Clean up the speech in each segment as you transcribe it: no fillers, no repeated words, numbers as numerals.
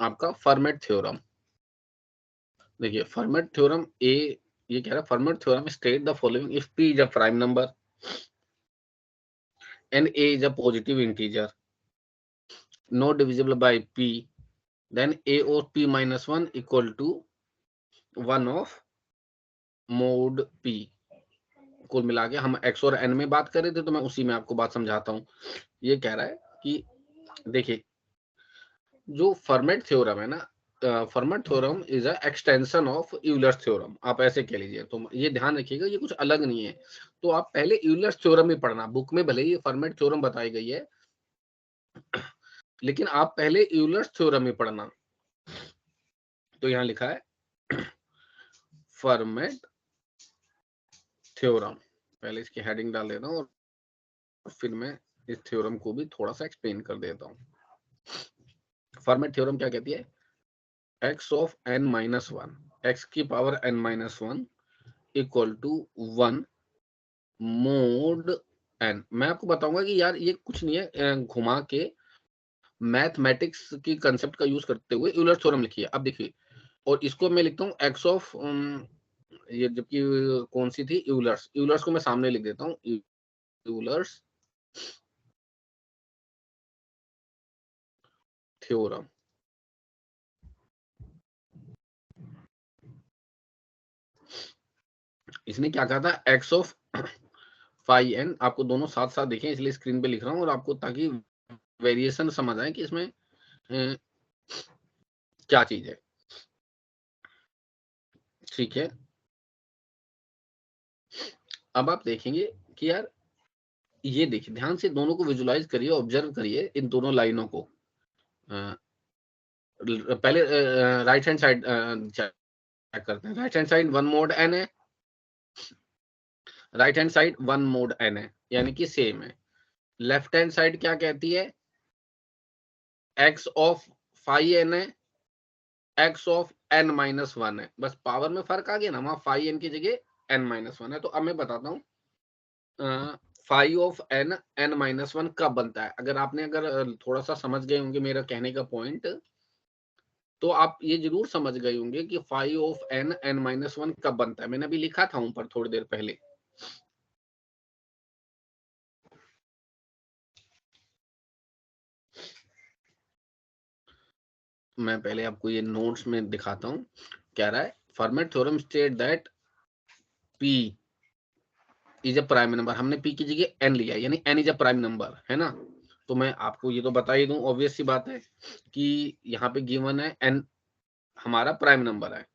आपका format theorem. देखिए Fermat theorem ये कह रहा है Fermat theorem state the following if p is a prime number and a is a positive integer not divisible by p, then a or p minus 1 equal to 1 of mod p। कुल मिला के हम x और n में बात कर रहे थे, तो मैं उसी में आपको बात समझाता हूँ। ये कह रहा है कि देखिए जो फर्मेट थ्योरम है ना, format theorem is a extension of Euler's theorem, आप ऐसे कह लीजिए। तो ये ध्यान रखिएगा, ये कुछ अलग नहीं है। तो आप पहले यूलर्स थ्योरम ही पढ़ना, बुक में भले ही फर्मेट थ्योरम बताई गई है, लेकिन आप पहले यूलर्स थ्योरम ही पढ़ना। तो यहाँ लिखा है फर्मेट थ्योरम, पहले इसकी हेडिंग डाल देता हूँ और फिर मैं इस थ्योरम को भी थोड़ा सा एक्सप्लेन कर देता हूँ। फर्मेट थ्योरम क्या कहती है? x of n minus one, x की power n minus one equal to 1 mod n। मैं आपको बताऊंगा कि यार ये कुछ नहीं है, घुमा के मैथमेटिक्स की कंसेप्ट का यूज करते हुए यूलर थ्योरम लिखिए। अब देखिए, और इसको मैं लिखता हूँ x ऑफ ये जबकि कौन सी थी, यूलर्स, यूलर्स को मैं सामने लिख देता हूँ, यूलर्स थ्योरम। इसने क्या कहा था, x ऑफ फाई n, आपको दोनों साथ साथ देखें इसलिए स्क्रीन पे लिख रहा हूँ, और आपको ताकि वेरिएशन समझ आए कि इसमें क्या चीज है। ठीक है, अब आप देखेंगे कि यार ये देखिए, ध्यान से दोनों को विजुलाइज करिए, ऑब्जर्व करिए इन दोनों लाइनों को। पहले राइट हैंड साइड चेक करते हैं। Right hand side one mod n है, right hand side one mod n है, यानी कि सेम है। लेफ्ट हैंड साइड क्या कहती है, एक्स ऑफ फाई एन है, x of n minus one है। बस पावर में फर्क आ गया ना, वहां फाई एन की जगह एन माइनस वन है। तो अब मैं बताता हूँ phi of n n minus one कब बनता है। अगर थोड़ा सा समझ गए होंगे मेरा कहने का पॉइंट, तो आप ये जरूर समझ गए होंगे कि phi of n n minus one कब बनता है। मैंने अभी लिखा था ऊपर थोड़ी देर पहले। मैं पहले आपको ये नोट्स में दिखाता हूँ। कह रहा है Fermat theorem state that p is a prime number. हमने पी की जगह एन लिया, यानी n is a prime number, है ना। तो मैं आपको ये तो बता ही दूं, ऑब्वियस सी बात है कि यहाँ पे गिवन है एन हमारा प्राइम नंबर है,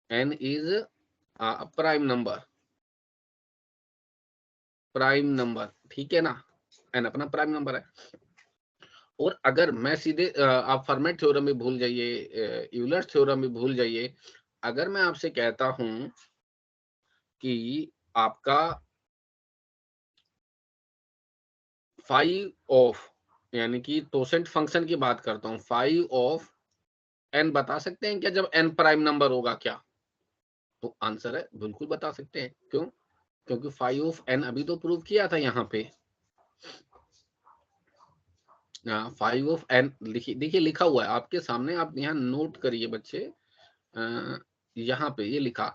n is prime number, prime number, ठीक है ना। एन अपना प्राइम नंबर है। और अगर मैं सीधे आप फर्मेट थ्योरम भी भूल जाइए, यूलर्स थ्योरम भी भूल जाइए, अगर मैं आपसे कहता हूं कि आपका फाइव ऑफ, यानी कि तोसेंट फंक्शन की बात करता हूं, फाइव ऑफ एन बता सकते हैं क्या जब एन प्राइम नंबर होगा क्या? तो आंसर है बिल्कुल बता सकते हैं। क्यों? क्योंकि फाइव ऑफ एन अभी तो प्रूव किया था यहाँ पे। फाइव ऑफ एन लिखिए, देखिए लिखा हुआ है आपके सामने, आप यहाँ नोट करिए बच्चे। यहाँ पे ये लिखा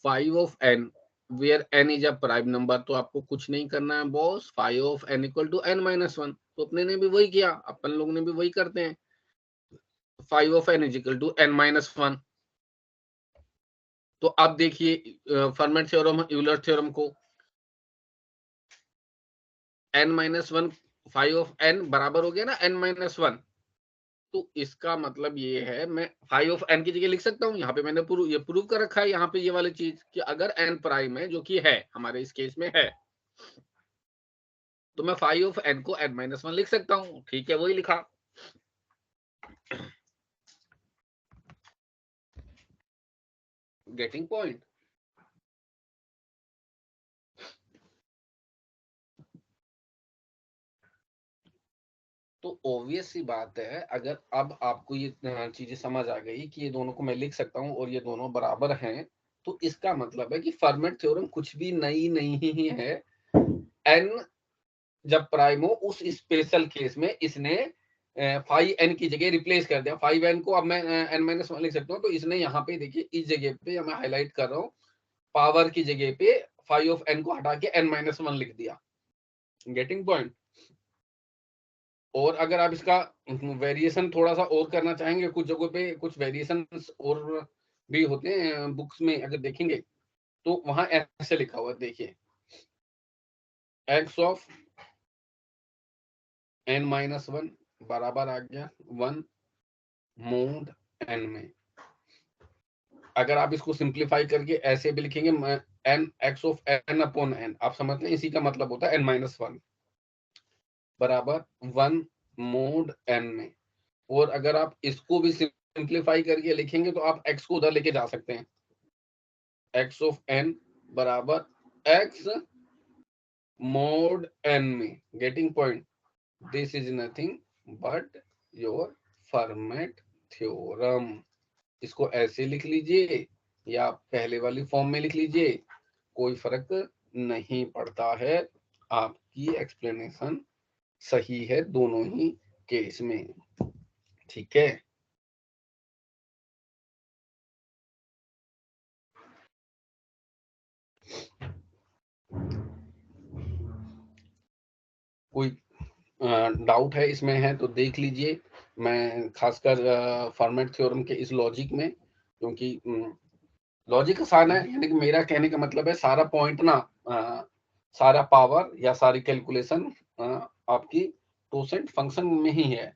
phi of n where n is a prime number. तो आपको कुछ नहीं करना है boss, phi of n equal to n minus one. तो अपने ने भी वही किया, अपन लोग ने भी वही करते हैं, phi of n is equal to n minus one. तो अब देखिए फर्मेट थ्योरम यूलर थ्योरम को, n minus one, phi of n बराबर हो गया ना एन माइनस वन। तो इसका मतलब ये है, मैं फाइव ऑफ एन की जगह लिख सकता हूँ, यहाँ पे मैंने ये प्रूव कर रखा है यहाँ पे ये वाली चीज कि अगर एन प्राइम है, जो कि है हमारे इस केस में है, तो मैं फाइव ऑफ एन को एन माइनस वन लिख सकता हूँ। ठीक है, वही लिखा। Getting point? तो ऑब्वियस सी बात है, अगर अब आपको ये चीजें समझ आ गई कि ये दोनों को मैं लिख सकता हूँ और ये दोनों बराबर हैं, तो इसका मतलब है कि फर्मेट थ्योरम कुछ भी नई नहीं ही है। एन जब प्राइम हो उस स्पेशल केस में इसने फाइव एन की जगह रिप्लेस कर दिया, 5n को अब मैं n-1 लिख सकता हूँ। तो इसने यहाँ पे देखिए इस जगह पे मैं हाईलाइट कर रहा हूँ, पावर की जगह पे 5 ऑफ n को हटा के n-1 लिख दिया। Getting point. और अगर आप इसका वेरिएशन थोड़ा सा और करना चाहेंगे, कुछ जगहों पे कुछ वेरिएशन और भी होते हैं बुक्स में, अगर देखेंगे तो वहां ऐसे लिखा हुआ है, देखिए x ऑफ n-1 बराबर आ गया 1 mod n में। अगर आप इसको सिंप्लीफाई करके ऐसे भी लिखेंगे n x of n upon n, आप समझते हैं इसी का मतलब होता है n-1 बराबर 1 mod n में। और अगर आप इसको भी सिंप्लीफाई करके लिखेंगे तो आप x को उधर लेके जा सकते हैं, x ऑफ n बराबर x mod n में। Getting point. This is nothing but your format theorem. इसको ऐसे लिख लीजिए या पहले वाली फॉर्म में लिख लीजिए, कोई फर्क नहीं पड़ता है, आपकी एक्सप्लेनेशन सही है दोनों ही केस में। ठीक है, कोई डाउट है इसमें है तो देख लीजिए। मैं खासकर फॉर्मेट थ्योरम के इस लॉजिक में, क्योंकि लॉजिक आसान है, यानी कि मेरा कहने का मतलब है सारा पॉइंट ना सारा पावर या सारी कैलकुलेशन आपकी टोसेंट फंक्शन में ही है।